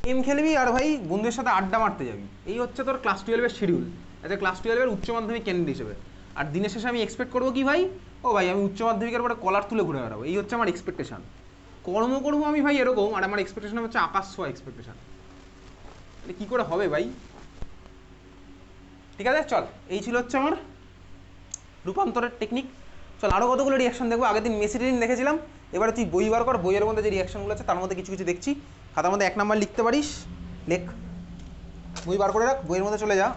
Game খেলবি আর ভাই বন্ধুদের সাথে আড্ডা মারতে যাবি, এই হচ্ছে তোর ক্লাস 12-এর শিডিউল অ্যাজ এ ক্লাস 12-এর উচ্চ মাধ্যমিক ক্যান্ডিডেট হিসেবে। আর দিনের শেষে আমি এক্সপেক্ট করবো কি ভাই, ও ভাই আমি উচ্চ মাধ্যমিকের পরে কলার তুলে ঘুরে বেড়াবো, এই হচ্ছে আমার এক্সপেকটেশন। কর্ম করবো আমি ভাই এরকম, আর আমার এক্সপেকটেশন হচ্ছে আকাশ ছোঁয়া এক্সপেকটেশন। তাহলে কী করে হবে ভাই? ঠিক আছে চল, এই ছিল হচ্ছে আমার রূপান্তরের টেকনিক। চল আরও কতগুলো রিয়াকশন দেখবো। আগের দিন মেসি রিডিং দেখেছিলাম, এবারে তুই বই বার কর, বইয়ের মধ্যে যে রিয়াকশনগুলো আছে তার মধ্যে কিছু কিছু দেখছি, খাতার মধ্যে 1 নাম্বার লিখতে পারিস, লেখ। বই বার করে রাখ, বইয়ের মধ্যে চলে যা।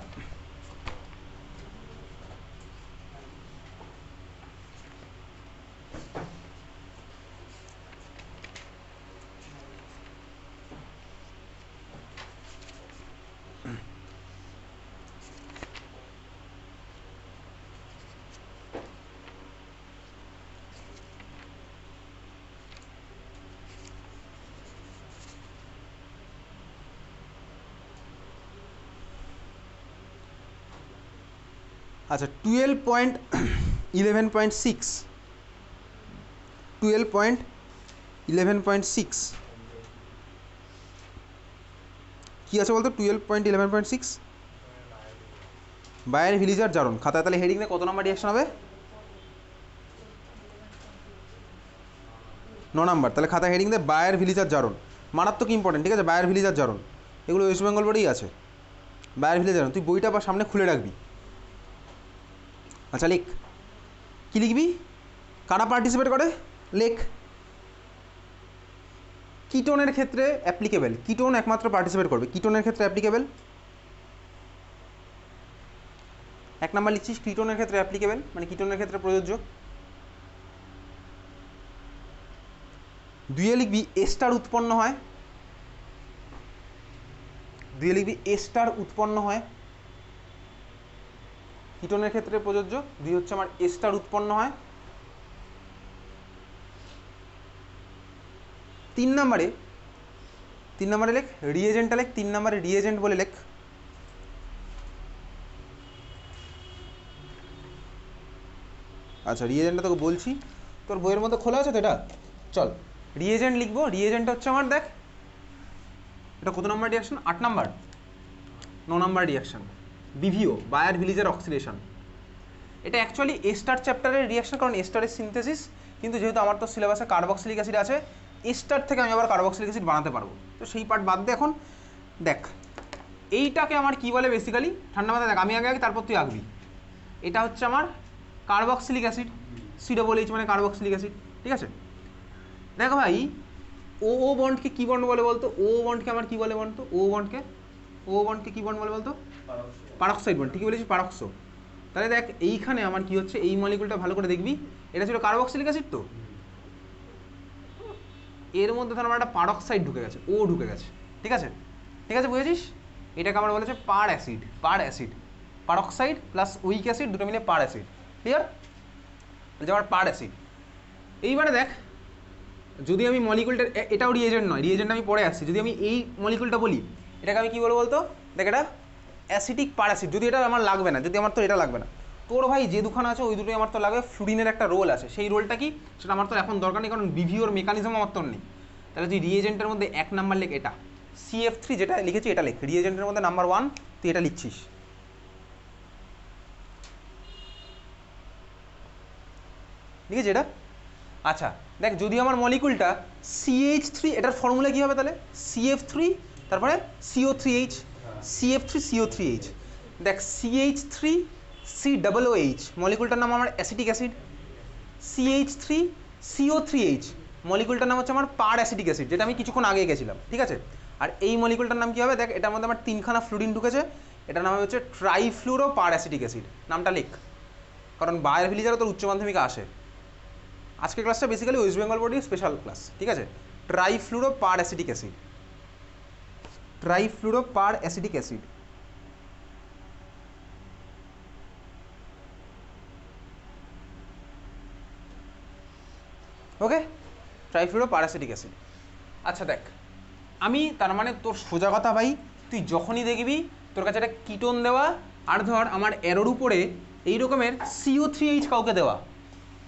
আচ্ছা 12.11.6, 12.11.6 কী আছে বলতো? 12.11.6 বায়ার ভিলিজার জারণ। খাতায় তাহলে হেডিংয়ে কত নাম্বার রিয়াকশন হবে? 9 নাম্বার। তাহলে খাতা হেডিং দে বায়ার ভিলিজার জারণ, মারাত্মক ইম্পর্টেন্ট, ঠিক আছে? বায়ার ভিলিজার জারণ এগুলো ওয়েস্ট বেঙ্গল বোর্ডেই আছে। বায়ার ভিলিজার জারণ তুই বইটা বা সামনে খুলে রাখবি। আচ্ছা লেখ, কী লিখবি? কারা পার্টিসিপেট করে? লেখ। কিটোনের ক্ষেত্রে অ্যাপ্লিকেবল, কিটোন একমাত্র পার্টিসিপেট করবে, কিটোনের ক্ষেত্রে অ্যাপ্লিকেবল। 1 নাম্বার লিখছিস কিটোনের ক্ষেত্রে অ্যাপ্লিকেবল, মানে কিটোনের ক্ষেত্রে প্রযোজ্য। 2 লিখবি এস্টার উৎপন্ন হয়, 2 লিখবি এস্টার উৎপন্ন হয়, কিটোনের ক্ষেত্রে প্রযোজ্য। 2 হচ্ছে আমার এস্টার উৎপন্ন হয়। 3 নাম্বারে লেখ রিয়েজেন্টটা লেখ, 3 নাম্বারে রিয়েজেন্ট বলে লেখ। আচ্ছা রিয়েজেন্টটা তোকে বলছি, তোর বইয়ের মধ্যে খোলা আছে তো এটা? চল রিয়েজেন্ট লিখবো। রিয়েজেন্টটা হচ্ছে আমার, দেখ এটা কত number reaction? 8 number, 9 number reaction, বিভিও বায়ার ভিলিজার অক্সিডেশন। এটা অ্যাকচুয়ালি এস্টার চ্যাপ্টারের রিয়াকশন, কারণ এস্টারের সিনথেসিস, কিন্তু যেহেতু আমার তো সিলেবাসে কার্বক্সিলিক অ্যাসিড আছে, এস্টার থেকে আমি আবার কার্বক্সিলিক অ্যাসিড বানাতে পারবো, তো সেই পার্ট বাদ দে এখন। দেখ এইটাকে আমার কী বলে বেসিক্যালি, ঠান্ডা মাথায় দেখ, আমি আগে তারপর তুই আঁকবি। এটা হচ্ছে আমার কার্বক্সিলিক অ্যাসিড, COOH মানে কার্বক্সিলিক অ্যাসিড, ঠিক আছে? দেখো ভাই ও বন্ডকে কী বন্ড বলে বলতো? ও বন্ডকে আমার কী বলে বলতো? ও বন্ডকে কী বন্ড বলে বলতো? Peroxide bond. ঠিকই বলেছিস, পারক্সো। তাহলে দেখ এইখানে আমার কি হচ্ছে, এই মলিকুলটা ভালো করে দেখবি, এটা ছিল কার্বক্সিলিক অ্যাসিড, তো এর মধ্যে ধর আমার একটা পারক্সাইড ঢুকে গেছে, ও ঢুকে গেছে, ঠিক আছে? ঠিক আছে বুঝেছিস? এটাকে আমার বলেছে per acid, peroxide plus weak acid দুটো মিলে পার অ্যাসিড, ক্লিয়ার? যে আমার পার অ্যাসিড। এইবারে দেখ যদি আমি মলিকুলটা, এটাও রিয়েজেন্ট নয়, রিয়েজেন্ট আমি পরে আসছি, যদি আমি এই মলিকুলটা বলি, এটাকে আমি কী বলবো বলতো? দেখ এটা অ্যাসিটিক পার অ্যাসিড, যদি এটা আমার লাগবে না, যদি আমার তো এটা লাগবে না, তোর ভাই যে দুখানা আছে ওই দুটোই আমার তো লাগবে। ফ্লুরিনের একটা রোল আছে, সেই রোলটা কি সেটা আমার তো এখন দরকার নেই, কারণ বিভিওর মেকানিজম আমার তো নেই। তাহলে তুই রিয়েজেন্টের মধ্যে 1 নাম্বার লেখ এটা, CF3 যেটা লিখেছি এটা লেখ, রিয়েজেন্টের মধ্যে নাম্বার 1 তুই এটা লিখছিস, লিখেছি এটা? আচ্ছা দেখ যদি আমার মলিকুলটা CH3, এটার ফর্মুলা কী হবে তাহলে? CF3 তারপরে CO3H, CF3 CO3H। দেখ CH3 COOH মলিকুলটার নাম আমার অ্যাসিটিক অ্যাসিড, CH3 CO3H মলিকুলটার নাম হচ্ছে আমার পার অ্যাসিটিক অ্যাসিড, যেটা আমি কিছুক্ষণ আগে গেছিলাম, ঠিক আছে? আর এই মলিকুলটার নাম কী হবে? দেখ এটার মধ্যে আমার 3খানা ফ্লুরিন ঢুকেছে, এটার নাম হচ্ছে ট্রাইফ্লুরো পার অ্যাসিটিক অ্যাসিড। নামটা লেখ, কারণ বায়ার ভিলিজারও তোর উচ্চ মাধ্যমিকে আসে। আজকের ক্লাসটা বেসিক্যালি ওয়েস্ট বেঙ্গল বোর্ডের স্পেশাল ক্লাস, ঠিক আছে? ট্রাইফ্লুরো পার অ্যাসিটিক অ্যাসিড, ট্রাইফ্লুরো পার অ্যাসিটিক অ্যাসিড। ওকে, ট্রাইফ্লুরো পার অ্যাসিটিক অ্যাসিড। আচ্ছা দেখ আমি তার মানে তোর সোজা কথা ভাই, তুই যখনই দেখবি তোর কাছে একটা কিটোন দেওয়া, আর ধর আমার অ্যারোর উপরে এই রকমের CO3H কাউকে দেওয়া,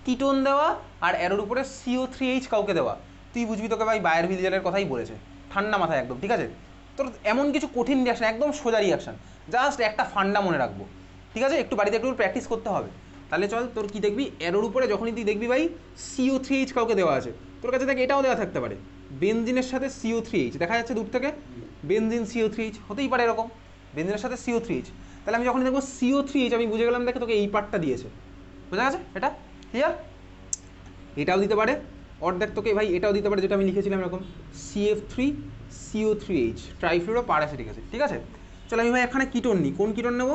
কিটোন দেওয়া আর অ্যারোর উপরে CO3H কাউকে দেওয়া, তুই বুঝবি তোকে ভাই বায়ার ভিলিজারের কথাই বলেছে, ঠান্ডা মাথায় একদম, ঠিক আছে? তোর এমন কিছু কঠিন রিয়াকশন, একদম সোজা রিয়াকশন, জাস্ট একটা ফান্ডা মনে রাখবো, ঠিক আছে? একটু বাড়িতে একটু প্র্যাকটিস করতে হবে। তাহলে চল, তোর কি দেখবি, এরোর উপরে যখনই তুই দেখবি ভাই CO3H কাউকে দেওয়া আছে, তোর কাছে দেখ এটাও দেওয়া থাকতে পারে, বেনজিনের সাথে CO3H দেখা যাচ্ছে দূর থেকে, বেনজিন CO3H হতেই পারে এরকম, বেনজিনের সাথে CO3H। তাহলে আমি যখন দেখবো CO3H আমি বুঝে গেলাম, দেখে তোকে এই পার্টটা দিয়েছে, বোঝা গেছে? এটা ক্লিয়ার? এটাও দিতে পারে, অর্ধেক তোকে ভাই এটাও দিতে পারে, যেটা আমি লিখেছিলাম এরকম CF3CO3H ট্রাইফ্লুরো প্যারাসিটিক অ্যাসিড, ঠিক আছে? চলো আমি ভাই এখানে কিটোন নিই, কোন কিটোন নেব?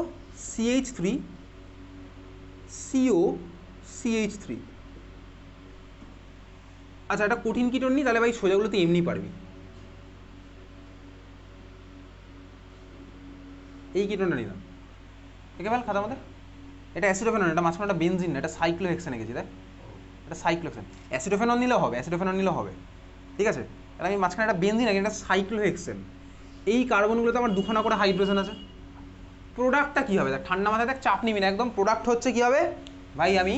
CH3COCH3। আচ্ছা এটা কঠিন কিটোন নিই, তাহলে ভাই সোজাগুলো তুই এমনি পারবি। এই কিটোনটা নিলাম, একে বল খাতা মধ্যে, এটা অ্যাসিডোফেনন, এটা মাঝখানে একটা বেনজিন, এটা সাইক্লোহেক্সেনে গেছি, দেখ এটা সাইক্লোহেক্সেন, অ্যাসিডোফেনন নিলেও হবে, অ্যাসিডোফেনন নিলেও হবে, ঠিক আছে? আর আমি মাঝখানে একটা বেনজিন আছে, এটা সাইক্লোহেক্সেন। এই কার্বনগুলোতে আমার দুখানা করে হাইড্রোজেন আছে। প্রোডাক্টটা কী হবে দেখ, ঠান্ডা মাথায় দেখ, চাপ নিবি না একদম। প্রোডাক্ট হচ্ছে কী হবে ভাই, আমি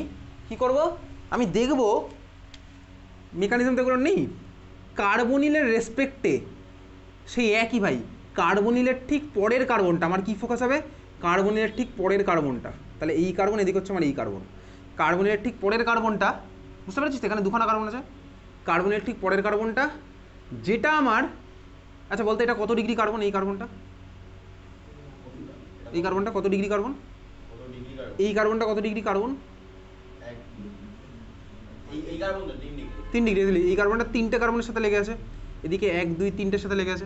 কি করব, আমি দেখব মেকানিজম তো এগুলো নেই, কার্বনিলের রেসপেক্টে সেই একই ভাই, কার্বনিলের ঠিক পরের কার্বনটা আমার কি ফোকাস হবে, কার্বনিলের ঠিক পরের কার্বনটা, তাহলে এই কার্বন এদিকে হচ্ছে আমার এই কার্বন, কার্বনিলের ঠিক পরের কার্বনটা, বুঝতে পারছিস? এখানে দুখানা কার্বন আছে, কার্বনিলের ঠিক পরের কার্বনটা যেটা আমার, আচ্ছা বলতে এটা কত ডিগ্রি কার্বন, এই কার্বনটা, এই কার্বনটা কত ডিগ্রি কার্বন, এই কার্বনটা কত ডিগ্রি কার্বন, 3 ডিগ্রি দিলি, এই কার্বনটা 3টে কার্বনের সাথে লেগে আছে, এদিকে 1 2 3টের সাথে লেগে আছে,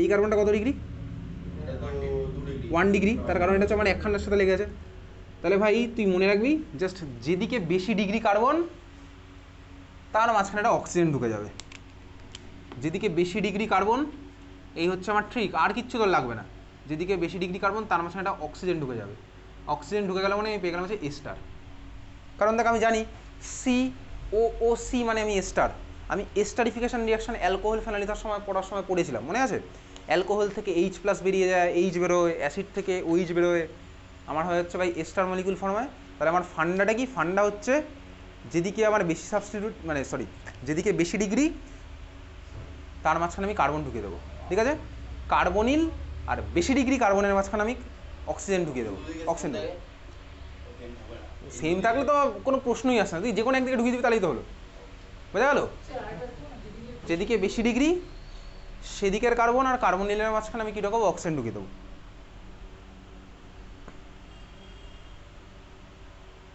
এই কার্বনটা কত ডিগ্রি, 1 ডিগ্রি, তার কারণ এটা হচ্ছে আমার একখানার সাথে লেগে আছে। তাহলে ভাই তুই মনে রাখবি, জাস্ট যেদিকে বেশি ডিগ্রি কার্বন তার মাঝখানে একটা অক্সিজেন ঢুকে যাবে, যেদিকে বেশি ডিগ্রি কার্বন, এই হচ্ছে আমার ট্রিক, আর কিচ্ছু তোর লাগবে না, যেদিকে বেশি ডিগ্রি কার্বন তার মাঝখানে একটা অক্সিজেন ঢুকে যাবে, অক্সিজেন ঢুকে গেলে মানে আমি পেয়ে গেলাম হচ্ছে এস্টার। কারণ দেখ আমি জানি COOC মানে আমি এস্টার, আমি এস্টারিফিকেশন রিয়াকশন অ্যালকোহল ফেনালিতার সময় পড়ার সময় পড়েছিলাম, মনে আছে? অ্যালকোহল থেকে H+ বেরিয়ে যায়, H বেরোয়, অ্যাসিড থেকে OH বেরোয়, আমার হয়ে যাচ্ছে ভাই এস্টার মলিকুল ফর্ম হয়। তাহলে আমার ফান্ডাটা কি, ফান্ডা হচ্ছে যেদিকে আমার বেশি সাবস্টিটিউট মানে সরি যেদিকে বেশি ডিগ্রি তার মাঝখানে আমি কার্বন ঢুকিয়ে দেবো, ঠিক আছে? কার্বনিল আর বেশি ডিগ্রি কার্বনের মাঝখানে আমি অক্সিজেন ঢুকিয়ে দেবো, অক্সিজেন সেম থাকলে তো কোনো প্রশ্নই আসে না, তুই যে কোনো একদিকে ঢুকিয়ে দিবি তাহলেই তো হলো, বোঝা গেল? যেদিকে বেশি ডিগ্রি সেদিকের কার্বন আর কার্বনিলের মাঝখানে আমি কী ঢোকাবো, অক্সিজেন ঢুকিয়ে দেবো,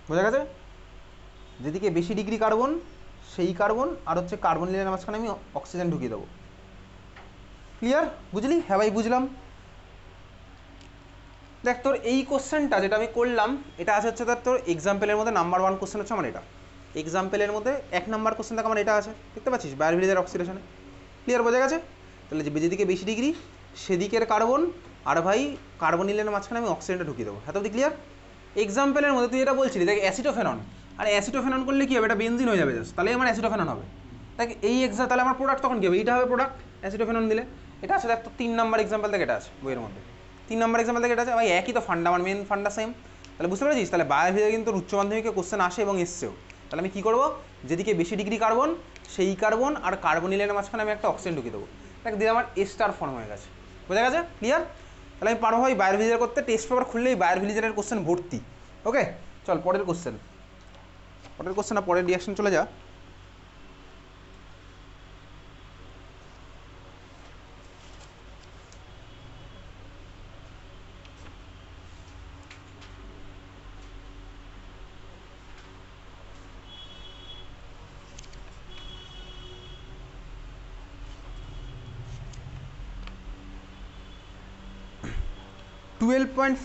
বোঝা গেছে? যেদিকে বেশি ডিগ্রি কার্বন সেই কার্বন আর হচ্ছে কার্বনিলের মাঝখানে আমি অক্সিজেন ঢুকিয়ে দেবো, ক্লিয়ার? বুঝলি? হ্যাঁ ভাই বুঝলাম। দেখ তোর এই কোশ্চেনটা যেটা আমি করলাম, এটা আছে হচ্ছে তোর এক্সাম্পলের মধ্যে নাম্বার 1 কোশ্চেন হচ্ছে আমার এটা, এক্সাম্পলের মধ্যে 1 নাম্বার কোশ্চেন থেকে আমার এটা আছে, দেখতে পাচ্ছিস, বায়োভিলেজের অক্সিডেশনে, ক্লিয়ার? বোঝা গেছে? তাহলে যেদিকে বেশি ডিগ্রি সেদিকের কার্বন আর ভাই কার্বনিলের মাঝখানে আমি অক্সিজেনটা ঢুকিয়ে দেবো, হ্যাঁ তো ক্লিয়ার? এক্সাম্পলের মধ্যে তুই এটা বলছিলি দেখ অ্যাসিটোফেনন, আর অ্যাসিটোফেনন করলে কী হবে, এটা বেনজিন হয়ে যাবে জাস্ট, তাহলে আমার অ্যাসিটোফেনন হবে। দেখ এই তাহলে আমার প্রোডাক্ট তখন কী হবে, এইটা হবে প্রোডাক্ট অ্যাসিটোফেনন দিলে, এটা আছে দেখ তো 3 নাম্বার এক্সাম্পল থেকে এটা আছে বইয়ের মধ্যে, 3 নাম্বার এক্সাম্পল থেকে এটা আছে ভাই, একই তো ফান্ডা, আমার মেন ফান্ডা সেম। তাহলে বুঝতে পেরেছিস? তাহলে বায়োভিলেজে কিন্তু উচ্চ মাধ্যমিকে কোশ্চেন আসে এবং এসছেও। তাহলে আমি কী করবো, যেদিকে বেশি ডিগ্রি কার্বন সেই কার্বন আর কার্বনিলের মাঝখানে আমি একটা অক্সিজেন ঢুকিয়ে দেবো, দেখ দিয়ে আমার এস্টার ফর্ম হয়ে গেছে, বোঝা গেছে? ক্লিয়ার? তাহলে আমি পারবো ভাই বায়োভিলেজার করতে, টেস্ট পেপার খুললেই বায়োভিলেজারের কোশ্চেন ভর্তি। ওকে চল পরের কোশ্চেন, পরের কোশ্চেন আর পরের রিয়াকশন চলে যা। টুয়েলভ পয়েন্ট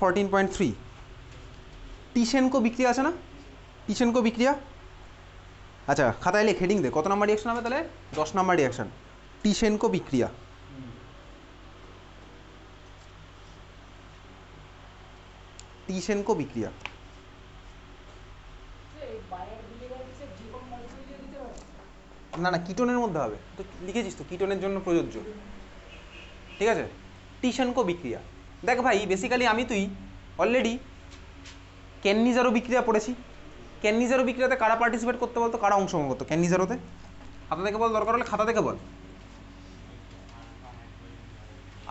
14.3 টিশেনকো বিক্রিয়া আছে না, টিশেনকো বিক্রিয়া, আচ্ছা খাতায় লেখ, হেডিং দে, কত নাম্বার রিয়াকশন হবে তাহলে, 10 নাম্বার রিয়াকশন, টিশেনকো বিক্রিয়া, টিশেনকো বিক্রিয়া। না না কিটোনের মধ্যে হবে তো, লিখেছিস তো কিটোনের জন্য প্রযোজ্য, ঠিক আছে? টিশেনকো বিক্রিয়া, দেখ ভাই বেসিক্যালি আমি তুই অলরেডি ক্যান্নিজারো বিক্রিয়া পড়েছি, ক্যান্নিজারো বিক্রিয়াতে কারা পার্টিসিপেট করতে বলতো, কারা অংশগ্রহণ করতো ক্যান্নিজারোতে, খাতা থেকে বল, দরকার হলে খাতা থেকে বল।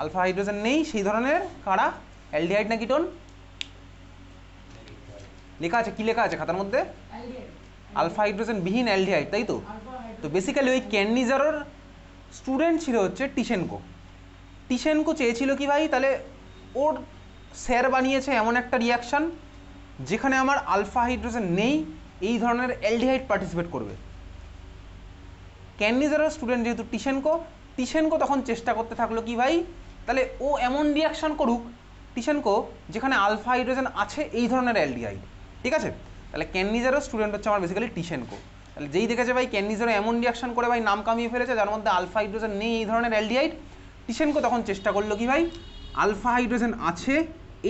আলফা হাইড্রোজেন নেই সেই ধরনের কারা? অ্যালডিহাইড না কিটোন? লেখা আছে, কি লেখা আছে খাতার মধ্যে? আলফা হাইড্রোজেন বিহীন অ্যালডিহাইড, তাই তো? তো বেসিক্যালি ওই ক্যান্নিজারোর স্টুডেন্ট ছিল হচ্ছে টিশেনকো। টিশেনকো চেয়েছিল কি ভাই, তাহলে ওর স্যার বানিয়েছে এমন একটা রিয়াকশান যেখানে আমার আলফা হাইড্রোজেন নেই, এই ধরনের অ্যালডিহাইড পার্টিসিপেট করবে। ক্যান্নিজারোর স্টুডেন্ট যেহেতু টিশেনকো তখন চেষ্টা করতে থাকলো কি ভাই, তাহলে ও এমন রিয়াকশান করুক টিশেনকো যেখানে আলফা হাইড্রোজেন আছে এই ধরনের অ্যালডিহাইড, ঠিক আছে? তাহলে ক্যান্নিজারোর স্টুডেন্ট হচ্ছে আমার বেসিক্যালি টিশেনকো। তাহলে যেই দেখেছে ভাই ক্যান্নিজারো এমন রিয়াকশান করে ভাই নাম কামিয়ে ফেলেছে যার মধ্যে আলফা হাইড্রোজেন নেই এই ধরনের অ্যালডিহাইড, টিশেনকো তখন চেষ্টা করলো কি ভাই, আলফা হাইড্রোজেন আছে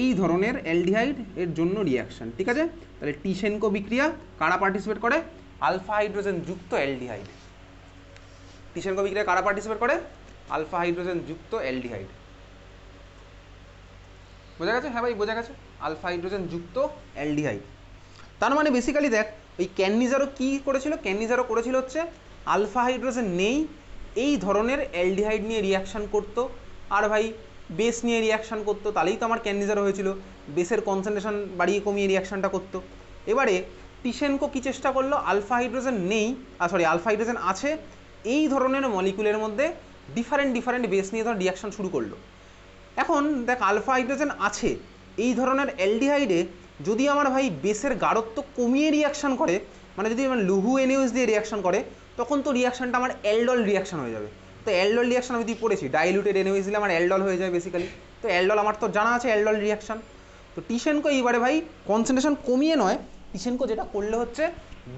এই ধরনের অ্যালডিহাইড এর জন্য রিয়াকশান, ঠিক আছে? তাহলে টিশেনকো বিক্রিয়া কারা পার্টিসিপেট করে? আলফা হাইড্রোজেন যুক্ত অ্যালডিহাইড। টিশেনকো বিক্রিয়া কারা পার্টিসিপেট করে? আলফা হাইড্রোজেন যুক্ত অ্যালডিহাইড। বোঝা গেছে? হ্যাঁ ভাই বোঝা গেছে, আলফা হাইড্রোজেন যুক্ত অ্যালডিহাইড। তার মানে বেসিক্যালি দেখ ওই ক্যান্নিজারো কী করেছিল, ক্যান্নিজারো করেছিল হচ্ছে আলফা হাইড্রোজেন নেই এই ধরনের অ্যালডিহাইড নিয়ে রিয়াকশান করতো, আর ভাই বেস নিয়ে রিয়াকশান করতো, তাহলেই তো আমার ক্যান্নিজারো হয়েছিল, বেসের কনসেন্ট্রেশন বাড়িয়ে কমিয়ে রিয়াকশানটা করতো। এবারে টিশেনকো কী চেষ্টা করলো, আলফা হাইড্রোজেন নেই, আলফা হাইড্রোজেন আছে এই ধরনের মলিকুলের মধ্যে ডিফারেন্ট বেস নিয়ে ধর রিয়াকশান শুরু করলো। এখন দেখ আলফা হাইড্রোজেন আছে এই ধরনের অ্যালডিহাইডে যদি আমার ভাই বেসের গাঢ়ত্ব কমিয়ে রিয়াকশান করে, মানে যদি আমার লৌহ NaOH দিয়ে রিয়াকশান করে, তখন তো রিয়াকশানটা আমার অ্যালডল রিয়াকশান হয়ে যাবে। তো অ্যালডল রিয়াকশান আমি তুই পড়েছি, ডাইলুটেড NaOH দিলে আমার অ্যালডল হয়ে যায় বেসিক্যালি। তো অ্যালডল আমার তো জানা আছে অ্যালডল রিয়াকশান। তো টিশেনকো এইবারে ভাই কনসেন্ট্রেশন কমিয়ে নয়, টিশেনকো যেটা করলে হচ্ছে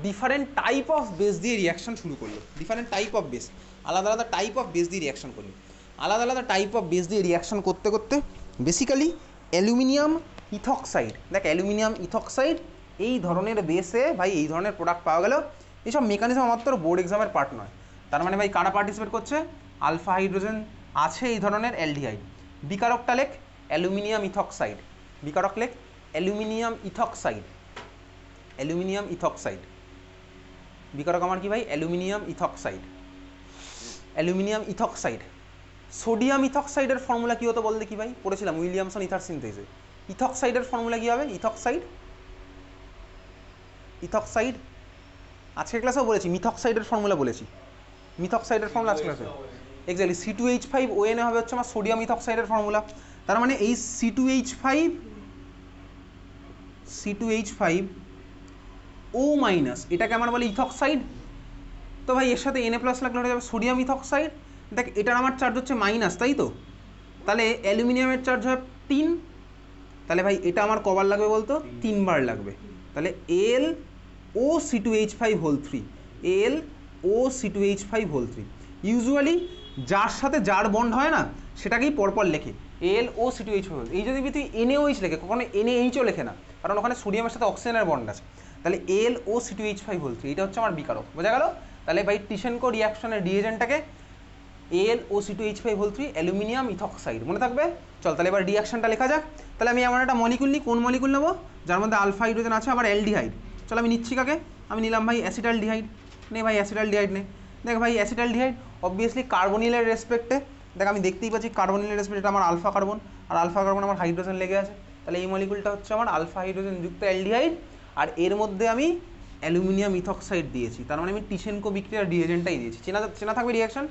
ডিফারেন্ট টাইপ অফ বেস দিয়ে রিয়াকশান শুরু করলো, ডিফারেন্ট টাইপ অফ বেস, আলাদা আলাদা টাইপ অফ বেস দিয়ে রিয়াকশান করলো। আলাদা আলাদা টাইপ অফ বেস দিয়ে রিয়াকশান করতে করতে বেসিক্যালি অ্যালুমিনিয়াম ইথক্সাইড, দেখ অ্যালুমিনিয়াম ইথক্সাইড এই ধরনের বেসে ভাই এই ধরনের প্রোডাক্ট পাওয়া গেল। এইসব মেকানিজম মাত্র বোর্ড এক্সামের পার্ট নয়। তার মানে ভাই কারা পার্টিসিপেট করছে? আলফা হাইড্রোজেন আছে এই ধরনের অ্যালডিহাইড। বিকারকটা লেখ অ্যালুমিনিয়াম ইথক্সাইড, বিকারক লেখ অ্যালুমিনিয়াম ইথক্সাইড, অ্যালুমিনিয়াম ইথক্সাইড। বিকারক আমার কি ভাই? Aluminium ethoxide, aluminium ethoxide. Sodium ইথক্সাইডের ফর্মুলা কী হতো বল দেখি ভাই? পড়েছিলাম উইলিয়ামসন ইথার সিনথেসে। ইথক্সাইডের ফর্মুলা কী হবে? ইথক্সাইড আজকের ক্লাসেও বলেছি, মিথক্সাইডের ফর্মুলা বলেছি, মিথক্সাইডের ফর্মুলা আজকের ক্লাসে এক্স্যাক্টলি C2H5ONA হবে হচ্ছে আমার সোডিয়াম ইথক্সাইডের ফর্মুলা। তার মানে এই C2H5O মাইনাস এটাকে আমার বলে ইথক্সাইড। তো ভাই এর সাথে Na+ লাগলে হয়ে যাবে সোডিয়াম ইথক্সাইড। দেখ এটার আমার চার্জ হচ্ছে মাইনাস, তাই তো? তাহলে অ্যালুমিনিয়ামের চার্জ হয় 3, তাহলে ভাই এটা আমার কবার লাগবে বলতো? 3 বার লাগবে। তাহলে AlOC2H5 3, AlOC2H5 3। ইউজুয়ালি যার সাথে যার বন্ড হয় না সেটাকেই পরপর লেখে AlOC2H5। এই যদি তুই NaOH লেখে, কখনো NaHও লেখে না, কারণ ওখানে সোডিয়ামের সাথে অক্সিজেনের বন্ড আছে। তাহলে AlOC2H5 3 এটা হচ্ছে আমার বিকারক। বোঝা গেল? তাহলে ভাই টিশেনকো রিয়াকশনের রিয়েজেন্টটাকে AlOC2H5 অ্যালুমিনিয়াম ইথক্সাইড, মনে থাকবে? চল তাহলে এবার রিয়াকশনটা লেখা যাক। তাহলে আমি এমন একটা মলিকুল নিই, কোন মলিকুল নেবো? যার মধ্যে আলফা হাইড্রোজেন আছে, আমার অ্যালডিহাইড। চল আমি নিচ্ছি কাকে? আমি নিলাম ভাই অ্যাসিটালডিহাইড। নে ভাই অ্যাসিটালডিহাইড নে। দেখ ভাই অ্যাসিটালডিহাইড অবভিয়াসলি কার্বনিলের রেসপেক্টে, দেখ আমি দেখতেই পাচ্ছি কার্বনিলের রেসপেক্টে এটা আমার আলফা কার্বন, আর আলফা কার্বন আমার হাইড্রোজেন লেগে আছে। তাহলে এই মলিকুলটা হচ্ছে আমার আলফা হাইড্রোজেন যুক্ত অ্যালডিহাইড, আর এর মধ্যে আমি অ্যালুমিনিয়াম ইথক্সাইড দিয়েছি। তার মানে আমি টিশেনকো বিক্রিয়ার রিয়েজেন্টটাই দিয়েছি। চেনা থাকবে রিয়াকশন,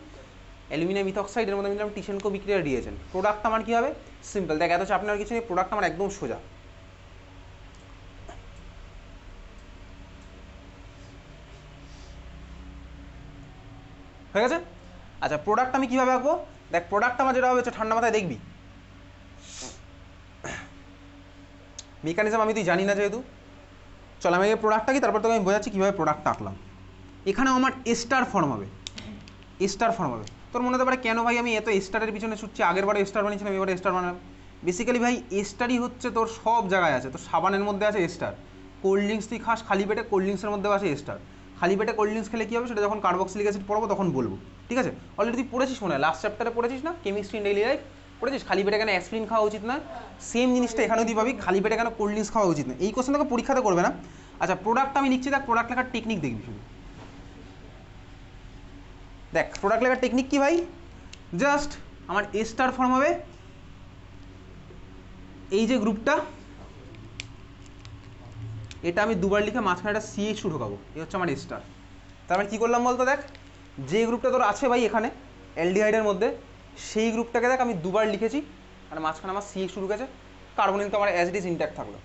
অ্যালুমিনিয়াম ইথক্সাইডের মধ্যে আমি দিলাম টিশেনকো বিক্রিয়ার রিয়েজেন্ট। প্রোডাক্ট আমার কী হবে? সিম্পল, দেখ এত চাপ নেওয়ার কিছু নেই, প্রোডাক্ট আমার একদম সোজা। হয়ে গেছে? আচ্ছা প্রোডাক্ট আমি কীভাবে আঁকবো? দেখ প্রোডাক্ট আমার যেটা হবে হচ্ছে ঠান্ডা মাথায় দেখবি, মেকানিজম আমি তুই জানি না যেহেতু, চল আমি এই প্রোডাক্টটা কি তারপর তোকে আমি বোঝাচ্ছি কীভাবে প্রোডাক্টটা আঁকলাম। এখানে আমার এস্টার ফর্ম হবে, এস্টার ফর্ম হবে। তোর মনে হতে পারে কেন ভাই আমি এত এস্টারের পিছনে ছুটছি, আগের বারে এস্টার বানিয়েছিলাম এবারে এস্টার বানালাম। বেসিক্যালি ভাই এস্টারই হচ্ছে তোর সব জায়গায় আছে, তোর সাবানের মধ্যে আছে এস্টার, কোল্ড ড্রিঙ্কস তুই খাস খালি পেটে, কোল্ড ড্রিঙ্কসের মধ্যেও আছে এস্টার। খালি পেটে কোল্ড ড্রিঙ্কস খেলে কী হবে সেটা যখন কার্বক্সিলিক অ্যাসিড পড়বো তখন বলবো, ঠিক আছে? অলরেডি তুই পড়েছিস মনে হয়, লাস্ট চ্যাপ্টারে পড়েছিস না কেমিস্ট্রি ইন ডেইলি লাইফ, পড়েছিস খালি পেটে কেন অ্যাসপিরিন খাওয়া উচিত না? সেম জিনিসটা এখানেও তুই পাবি, খালি পেটে কেন কোল্ড ড্রিঙ্কস খাওয়া উচিত না। এই কোশ্চেন তোকে পরীক্ষাতে করবে না। আচ্ছা প্রোডাক্ট আমি লিখছি, দেখ প্রোডাক্ট লেখার টেকনিক দেখবি শুধু। দেখ প্রোডাক্ট লেখার টেকনিক কি ভাই, জাস্ট আমার এ স্টার ফর্ম হবে এই যে গ্রুপটা, এটা আমি দুবার লিখে মাঝখানে একটা CH2 ঢোকাবো, এই হচ্ছে আমার এ স্টার। তার মানে কী করলাম বলতো, দেখ যে গ্রুপটা তোর আছে ভাই এখানে অ্যালডিহাইডের মধ্যে, সেই গ্রুপটাকে দেখ আমি দুবার লিখেছি আর মাঝখানে আমার CH2 ঢুকেছে, কার্বনিন তো আমার অ্যাজ ইট ইজ ইনট্যাক্ট থাকলো।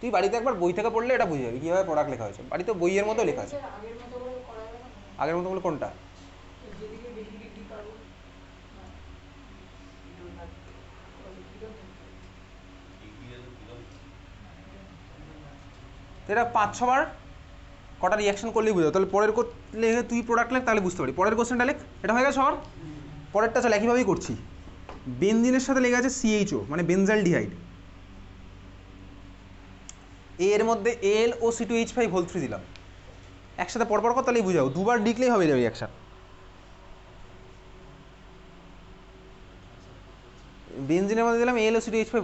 তুই বাড়িতে একবার বই থেকে পড়লে এটা বুঝে যাবি কীভাবে প্রোডাক্ট লেখা হয়েছে, বাড়িতে বইয়ের মতো লেখা আছে। আগের মতো বলে কোনটা? এটা 5-6বার কটা রিয়াকশন করলেই বুঝাবো। তাহলে পরের লেখে তুই প্রোডাক্ট লেখ, তাহলে বুঝতে পারি। পরের কোশ্চেনটা লেখ, এটা হয়ে গেছে সবার। পরেরটা চল একইভাবেই করছি। বেনজিনের সাথে লেগে আছে CHO মানে বেনজালডিহাইড, এর মধ্যে Al ও C2H5 দিলাম, একসাথে পরপর কর, তাহলেই বুঝাবো। দুবার লিখলেই হবে যাবে রিয়াকশন। বেনজিনের মধ্যে দিলাম Al ও C2H5.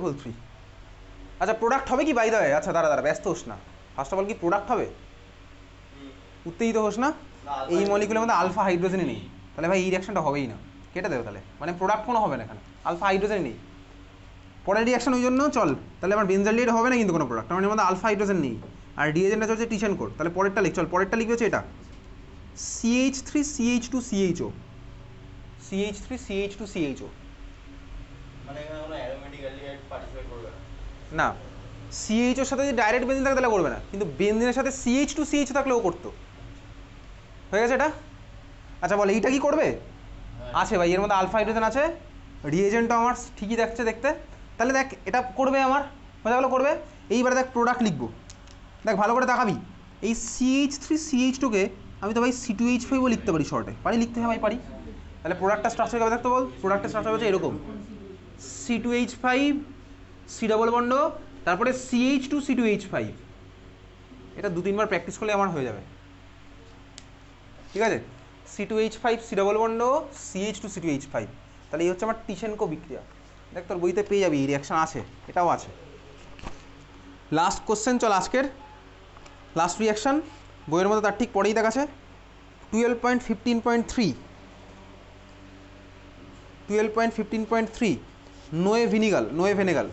আচ্ছা প্রোডাক্ট হবে কি বাই দ্য ওয়ে? আচ্ছা দাঁড়া ব্যস্ত হোস না, ফার্স্ট অফ অল কি প্রোডাক্ট হবে? উত্তেজিত হোস না, এই মলিকুলের মধ্যে আলফা হাইড্রোজেনই নেই, তাহলে ভাই এই রিয়াকশনটা হবেই না, কেটে দেবে তাহলে, মানে প্রোডাক্ট কোনো হবে না এখানে, আলফা হাইড্রোজেন নেই। পরের রিয়াকশন ওই জন্য চল, তাহলে আমার বেনজালডিহাইড হবে না কিন্তু কোনো প্রোডাক্ট, আমার মধ্যে আলফা হাইড্রোজেন নেই, আর রিয়েজেন্টটা হচ্ছে টিশন কোড। তাহলে পরেরটা লিখ, চল পরেরটা লিখবে হচ্ছে এটা CH3CH2 CHO, CH3CH2 CHO, মানে এখানে কোনো অ্যারোমেটিক অ্যালডিহাইড পার্টিসিপেট করবে না না। CHOর সাথে যদি ডাইরেক্ট বেনজিন থাকে তাহলে করবে না, কিন্তু বেনজিনের সাথে CH2CH থাকলেও করতো। হয়ে গেছে এটা? আচ্ছা বল এইটা কি করবে? আছে ভাই, এর মধ্যে আলফা হাইড্রোজেন আছে, রিয়েজেন্টটা আমার ঠিকই দেখছে দেখতে, তাহলে দেখ এটা করবে আমার, হয়ে গেলো করবে। এইবারে দেখ প্রোডাক্ট লিখবো, দেখ ভালো করে তাকাবি, এই CH3CH2কে আমি তো ভাই C2H5ও লিখতে পারি শর্টে, পারি লিখতে? হ্যাঁ ভাই পারি। তাহলে প্রোডাক্টটা স্ট্রাকচার কীভাবে দেখতে বল? প্রোডাক্টের স্ট্রাকচার হচ্ছে এরকম, C2H5 C ডবল বন্ড, তারপরে CH2 C2H5, এটা 2-3বার প্র্যাকটিস করলে আমার হয়ে যাবে, ঠিক আছে? C2H5 C double bond CH2 C2H5, তাহলে এই হচ্ছে আমার টিশেনকো বিক্রিয়া। দেখ তোর বইতে পেয়ে যাবি, এই রিয়াকশান আছে, এটাও আছে। লাস্ট কোশ্চেন চল আজকের, লাস্ট রিয়াকশান বইয়ের মধ্যে তার ঠিক পরেই দেখাচ্ছে 12.15.3, 12.15.3 নোয়ে ভিনিগাল, নোয়ে ভেনেগাল,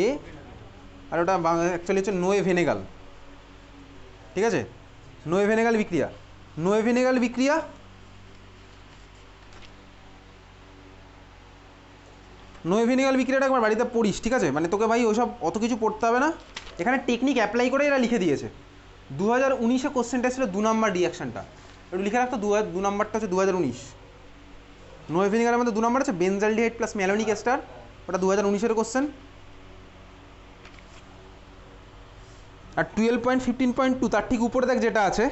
এ আর ওটা অ্যাকচুয়ালি হচ্ছে নোয়ে ভেনেগাল, ঠিক আছে? নোয়ে ভেনেগাল বিক্রিয়া, নোয়ে ভেনেগাল বিক্রিয়া নোয়ে ভেনেগাল বিক্রিয়াটা একবার বাড়িতে পড়িস, ঠিক আছে? মানে তোকে ভাই ওইসব অত কিছু পড়তে হবে না, এখানে টেকনিক অ্যাপ্লাই করে এরা লিখে দিয়েছে। 2019-এ কোশ্চেনটা ছিল 2 নম্বর রিয়াকশানটা, একটু লিখে রাখতো, 2 নম্বরটা হচ্ছে 2019। নোয়ে ভেনেগালের মধ্যে 2 নম্বর আছে বেনজালডিহাইড প্লাস ম্যালোনিক এস্টার, ওটা 2019-এর কোশ্চেন। আর 12.15.2 তার ঠিক উপরে দেখ যেটা আছে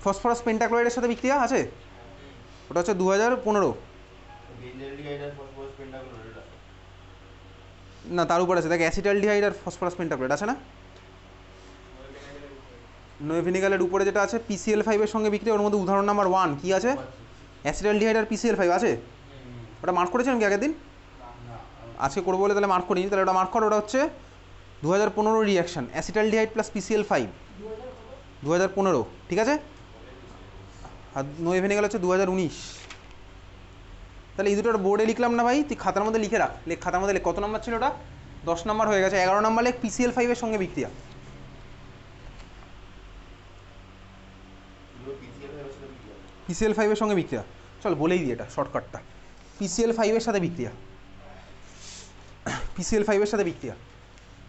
ফসফরাস পেন্টাক্লোরাইডের সাথে বিক্রিয়া আছে, ওটা হচ্ছে 2015। না তার উপরে আছে দেখ অ্যাসিটালডিহাইড আর ফসফরাস পেন্টাক্লোরাইড আছে না? নোয়ে ভেনিগালের উপরে যেটা আছে PCl5 এর সঙ্গে বিক্রিয়া, ওর মধ্যে উদাহরণ নাম্বার 1 কি আছে? অ্যাসিটালডিহাইড আর PCl5 আছে, ওটা মার্ক করেছিলাম কি আগের দিন? আজকে করবো বলে তাহলে মার্ক করিনি, তাহলে ওটা মার্ক কর। ওটা হচ্ছে 2015 রিয়াকশান, অ্যাসিটালডিহাইড প্লাস PCl5, 2015, ঠিক আছে? আর নোয়ে ভেনিগাল হচ্ছে 2019। তাহলে এই দুটো বোর্ডে লিখলাম না ভাই, তুই খাতার মধ্যে লিখে রাখ, লেখ খাতার মধ্যে লেখ। কত নম্বর ছিল ওটা? 10 নম্বর হয়ে গেছে। 11 নম্বর লেখ PCl5 এর সঙ্গে বিক্রিয়া, PCl5 এর সঙ্গে বিক্রিয়া, চল বলেই দিই এটা শর্টকাটটা, PCl5 এর সাথে বিক্রিয়া, PCl5 এর সাথে বিক্রিয়া।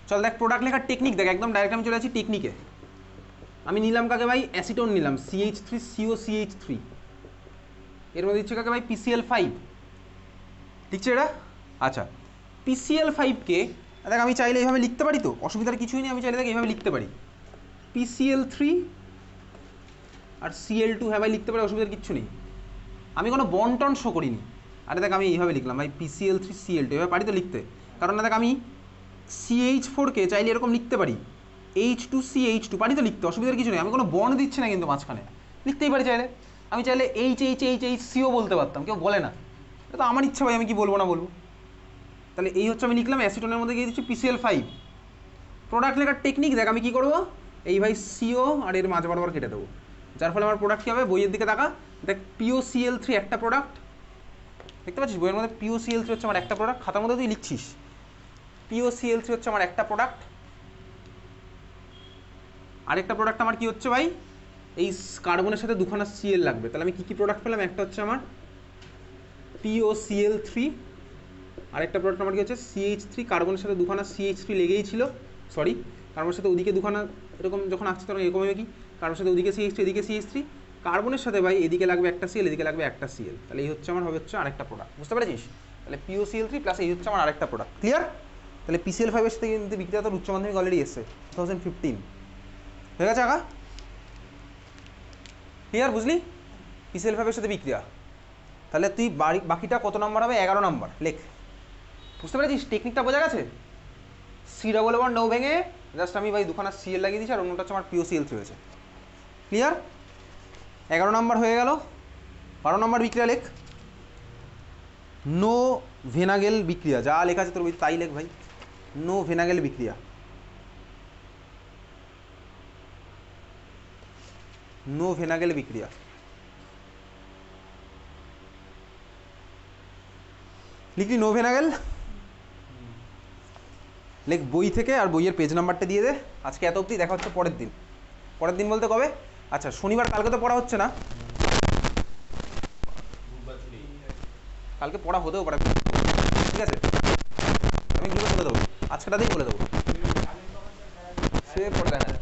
চল দেখ প্রোডাক্ট লেখার টেকনিক দেখ, একদম ডাইরেক্ট আমি চলে আছি টেকনিকে। আমি নিলাম কাকে ভাই? অ্যাসিটোন নিলাম, CH3COCH3, এর মধ্যে দিচ্ছে কাকে ভাই? PCl5, ঠিক আছে এটা? আচ্ছা PCl5কে দেখ আমি চাইলে এইভাবে লিখতে পারি, তো অসুবিধার কিছুই নেই, আমি চাইলে দেখ এইভাবে লিখতে পারি, PCl3 আর Cl2, হ্যাঁ ভাই লিখতে পারি, অসুবিধার কিচ্ছু নেই, আমি কোনো বন্টন শো করিনি। আরে দেখ আমি এইভাবে লিখলাম ভাই PCl3 Cl2, এভাবে পারি তো লিখতে, কারণ না দেখ আমি CH4কে চাইলে এরকম লিখতে পারি, H2CH2, পারি তো লিখতে, অসুবিধার কিছু নেই, আমি কোনো বন্ড দিচ্ছি না কিন্তু মাঝখানে, লিখতেই পারি চাইলে। আমি চাইলে HHHHCও বলতে পারতাম, কেউ বলে না, এটা তো আমার ইচ্ছা ভাই, আমি কি বলবো না বলবো। তাহলে এই হচ্ছে আমি লিখলাম অ্যাসিটোনের মধ্যে গিয়ে দিচ্ছি PCl5। প্রোডাক্ট লেখার টেকনিক দেখ, আমি কী করবো? এই ভাই সিও আর এর মাঝ বরাবর কেটে দেবো, যার ফলে আমার প্রোডাক্ট কী হবে, বইয়ের দিকে তাকা, দেখ POCl3 একটা প্রোডাক্ট, দেখতে পাচ্ছিস বইয়ের মধ্যে POCl3 হচ্ছে আমার একটা প্রোডাক্ট, খাতার মধ্যে তুই লিখছিস POCl3 হচ্ছে আমার একটা প্রোডাক্ট, আরেকটা প্রোডাক্ট আমার কি হচ্ছে ভাই, এই কার্বনের সাথে দুখানা Cl লাগবে, তাহলে আমি কী প্রোডাক্ট পেলাম, একটা হচ্ছে আমার POCl3, আরেকটা প্রোডাক্ট আমার কি হচ্ছে CH3, কার্বনের সাথে দুখানা CH3 লেগেই ছিল, সরি কার্বনের সাথে ওদিকে দুখানা এরকম যখন আসছে তখন এরকম হবে কি, কার্বনের সাথে ওদিকে CH3 এদিকে CH3, কার্বনের সাথে ভাই এদিকে লাগবে একটা Cl, এদিকে লাগবে একটা Cl, তাহলে এই হচ্ছে আমার হবে হচ্ছে আরেকটা প্রোডাক্ট, বুঝতে পেরেছিস? তাহলে POCl3 প্লাস এই হচ্ছে আমার আরেকটা প্রোডাক্ট, ক্লিয়ার? তাহলে PCl5 এর সাথে কিন্তু বিক্রিয়া তোর উচ্চ মাধ্যমিক অলরেডি এসছে 2015, হয়ে গেছে আগা? ক্লিয়ার, বুঝলি? PCl5 এর সাথে বিক্রিয়া, তাহলে তুই বাকিটা কত নাম্বার হবে, 11 নাম্বার লেখ, বুঝতে পেরেছিস? টেকনিকটা বোঝা গেছে? C+1 নৌ ভেঙে জাস্ট আমি ভাই দুখানা Cl লাগিয়ে দিচ্ছি আর অন্যটা হচ্ছে আমার POCl3 হয়েছে, ক্লিয়ার? 11 নাম্বার হয়ে গেল। 12 নাম্বার বিক্রিয়া লেখ, নো ভেনাগেল বিক্রিয়া, যা লেখা আছে তোর বই তাই লেখ ভাই, নো ভেনাগেল বিক্রিয়া, নো ভেনাগেল বিক্রিয়া, লিখলি নো ভেনাগেল, লেখ বই থেকে, আর বইয়ের পেজ নাম্বারটা দিয়ে দে। আজকে এত অবধি, দেখা হচ্ছে পরের দিন। পরের দিন বলতে কবে? আচ্ছা শনিবার, কালকে তো পড়া হচ্ছে না, কালকে পড়া হতেও পারে, ঠিক আছে? আমি গ্রুপে বলে দেবো, আজকেটাতেই বলে দেবো, সে পড়ে দেখা যায়।